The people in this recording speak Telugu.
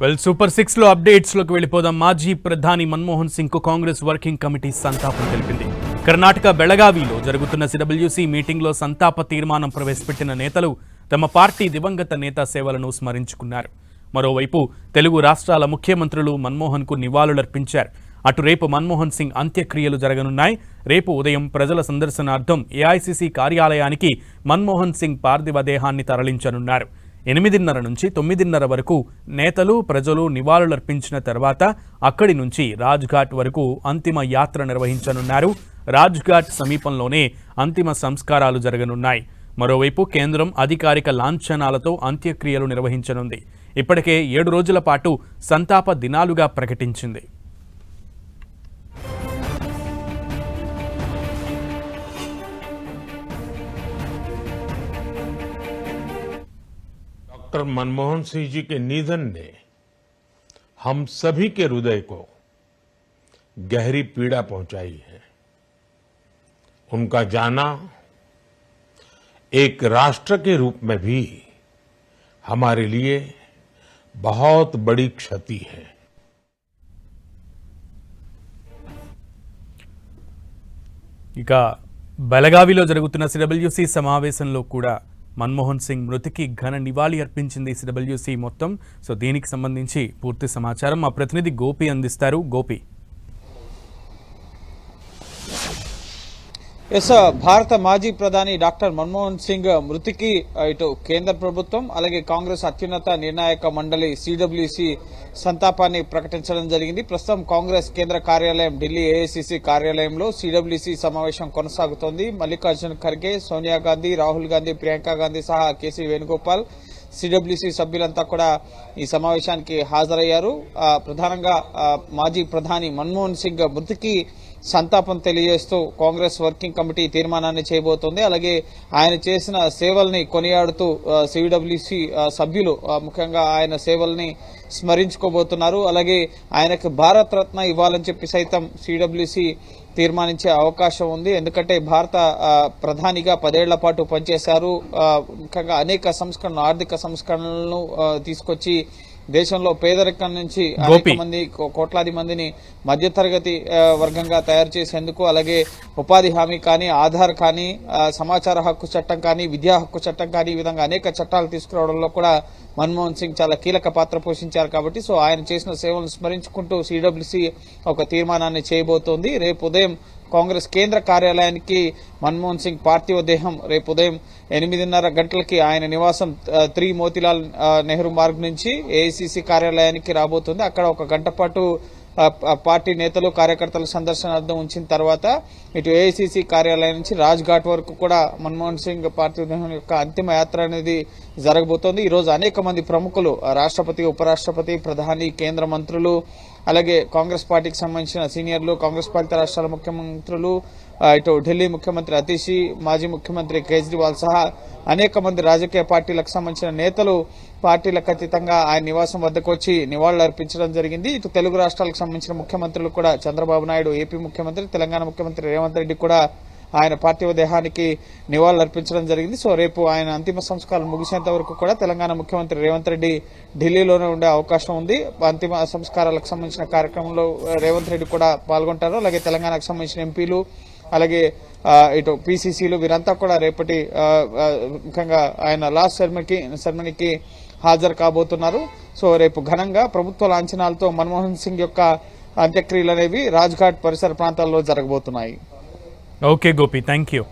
సూపర్ 6 లో అప్డేట్స్ లోకి వెళ్ళిపోదాం. మాజీ ప్రధాని మన్మోహన్ సింగ్ కు కాంగ్రెస్ వర్కింగ్ కమిటీ సంతాపం తెలిపింది. కర్ణాటక బెళగావిలో జరుగుతున్న సిడబ్ల్యూసీ మీటింగ్ లో సంతాప తీర్మానం ప్రవేశపెట్టిన నేతలు తమ పార్టీ దివంగత నేత సేవలను స్మరించుకున్నారు. మరోవైపు తెలుగు రాష్ట్రాల ముఖ్యమంత్రులు మన్మోహన్ కు నివాళులర్పించారు. అటు రేపు మన్మోహన్ సింగ్ అంత్యక్రియలు జరగనున్నాయి. రేపు ఉదయం ప్రజల సందర్శనార్థం ఏఐసీసీ కార్యాలయానికి మన్మోహన్ సింగ్ పార్థివ దేహాన్ని తరలించనున్నారు. 8:30 నుంచి 9:30 వరకు నేతలు ప్రజలు నివాళులర్పించిన తర్వాత అక్కడి నుంచి రాజ్ఘాట్ వరకు అంతిమ యాత్ర నిర్వహించనున్నారు. రాజ్ఘాట్ సమీపంలోనే అంతిమ సంస్కారాలు జరగనున్నాయి. మరోవైపు కేంద్రం అధికారిక లాంఛనాలతో అంత్యక్రియలు నిర్వహించనుంది. ఇప్పటికే 7 రోజుల పాటు సంతాప దినాలుగా ప్రకటించింది. डॉक्टर मनमोहन सिंह जी के निधन ने हम सभी के हृदय को गहरी पीड़ा पहुंचाई है। उनका जाना एक राष्ट्र के रूप में भी हमारे लिए बहुत बड़ी क्षति है। ఇక బెళగావిలో జరుగుతున్న సిడబ్ల్యూసీ సమావేశంలో కూడా మన్మోహన్ సింగ్ మృతికి ఘన నివాళి అర్పించింది సిడబ్ల్యూసీ మొత్తం. సో దీనికి సంబంధించి పూర్తి సమాచారం మా ప్రతినిధి గోపి అందిస్తారు. గోపి, భారత మాజీ ప్రధాని డాక్టర్ మన్మోహన్ సింగ్ మృతికి ఇటు కేంద్ర ప్రభుత్వం అలాగే కాంగ్రెస్ అత్యున్నత నిర్ణాయక మండలి సిడబ్ల్యూసీ సంతాపాన్ని ప్రకటించడం జరిగింది. ప్రస్తుతం కాంగ్రెస్ కేంద్ర కార్యాలయం ఢిల్లీ ఏఐసీసీ కార్యాలయంలో సిడబ్ల్యూసీ సమావేశం కొనసాగుతోంది. మల్లికార్జున్ ఖర్గే, సోనియా గాంధీ, రాహుల్ గాంధీ, ప్రియాంక గాంధీ సహా కేసీ వేణుగోపాల్ సిడబ్ల్యూసీ సభ్యులంతా కూడా ఈ సమావేశానికి హాజరయ్యారు. ప్రధానంగా మాజీ ప్రధాని మన్మోహన్ సింగ్ మృతికి సంతాపం తెలియజేస్తూ కాంగ్రెస్ వర్కింగ్ కమిటీ తీర్మానాన్ని చేయబోతోంది. అలాగే ఆయన చేసిన సేవల్ని కొనియాడుతూ సిడబ్ల్యూసీ సభ్యులు ముఖ్యంగా ఆయన సేవల్ని స్మరించుకోబోతున్నారు. అలాగే ఆయనకు భారత రత్న ఇవ్వాలని చెప్పి సైతం సిడబ్ల్యూసీ తీర్మానించే అవకాశం ఉంది. ఎందుకంటే భారత ప్రధానిగా 10 ఏళ్ల పాటు పనిచేశారు. ముఖ్యంగా అనేక సంస్కరణలు, ఆర్థిక సంస్కరణలను తీసుకొచ్చి దేశంలో పేదరికం నుంచి అనేక మంది కోట్లాది మందిని మధ్యతరగతి వర్గంగా తయారు చేసేందుకు, అలాగే ఉపాధి హామీ కానీ, ఆధార్ కానీ, సమాచార హక్కు చట్టం కానీ, విద్యా హక్కు చట్టం కానీ, ఈ విధంగా అనేక చట్టాలు తీసుకురావడంలో కూడా మన్మోహన్ సింగ్ చాలా కీలక పాత్ర పోషించారు. కాబట్టి సో ఆయన చేసిన సేవలను స్మరించుకుంటూ సిడబ్ల్యూసీ ఒక తీర్మానాన్ని చేయబోతోంది. రేపు ఉదయం కాంగ్రెస్ కేంద్ర కార్యాలయానికి మన్మోహన్ సింగ్ పార్థివ దేహం రేపు ఉదయం 8:30 గంటలకి ఆయన నివాసం 3 మోతీలాల్ నెహ్రూ మార్గ్ నుంచి ఏఐసీసీ కార్యాలయానికి రాబోతుంది. అక్కడ 1 గంట పాటు పార్టీ నేతలు కార్యకర్తల సందర్శనార్థం ఉంచిన తర్వాత ఇటు ఏఐసీసీ కార్యాలయం నుంచి రాజ్ఘాట్ వరకు కూడా మన్మోహన్ సింగ్ పార్థివ దేహం యొక్క అంతిమ యాత్ర అనేది జరగబోతోంది. ఈ రోజు అనేక మంది ప్రముఖులు, రాష్ట్రపతి, ఉపరాష్ట్రపతి, ప్రధాని, కేంద్ర మంత్రులు, అలాగే కాంగ్రెస్ పార్టీకి సంబంధించిన సీనియర్లు, కాంగ్రెస్ పాలిత రాష్ట్రాల ముఖ్యమంత్రులు, ఇటు ఢిల్లీ ముఖ్యమంత్రి అతీషి, మాజీ ముఖ్యమంత్రి కేజ్రీవాల్ సహా అనేక మంది రాజకీయ పార్టీలకు సంబంధించిన నేతలు పార్టీలకు అతీతంగా ఆయన నివాసం వద్దకు వచ్చి నివాళులు అర్పించడం జరిగింది. ఇటు తెలుగు రాష్ట్రాలకు సంబంధించిన ముఖ్యమంత్రులు కూడా చంద్రబాబు నాయుడు, ఏపీ ముఖ్యమంత్రి, తెలంగాణ ముఖ్యమంత్రి రేవంత్ రెడ్డి కూడా ఆయన పార్థివ దేహానికి నివాళులు అర్పించడం జరిగింది. సో రేపు ఆయన అంతిమ సంస్కారాలు ముగిసేంత వరకు కూడా తెలంగాణ ముఖ్యమంత్రి రేవంత్ రెడ్డి ఢిల్లీలోనే ఉండే అవకాశం ఉంది. అంతిమ సంస్కారాలకు సంబంధించిన కార్యక్రమంలో రేవంత్ రెడ్డి కూడా పాల్గొంటారు. అలాగే తెలంగాణకు సంబంధించిన ఎంపీలు, అలాగే ఇటు పీసీసీలు వీరంతా కూడా రేపటి ముఖ్యంగా ఆయన లాస్ట్ సెరమనీకి హాజరు కాబోతున్నారు. సో రేపు ఘనంగా ప్రభుత్వ లాంఛనాలతో మన్మోహన్ సింగ్ యొక్క అంత్యక్రియలు అనేవి రాజ్ఘాట్ పరిసర ప్రాంతాల్లో జరగబోతున్నాయి. Okay Gopi, thank you.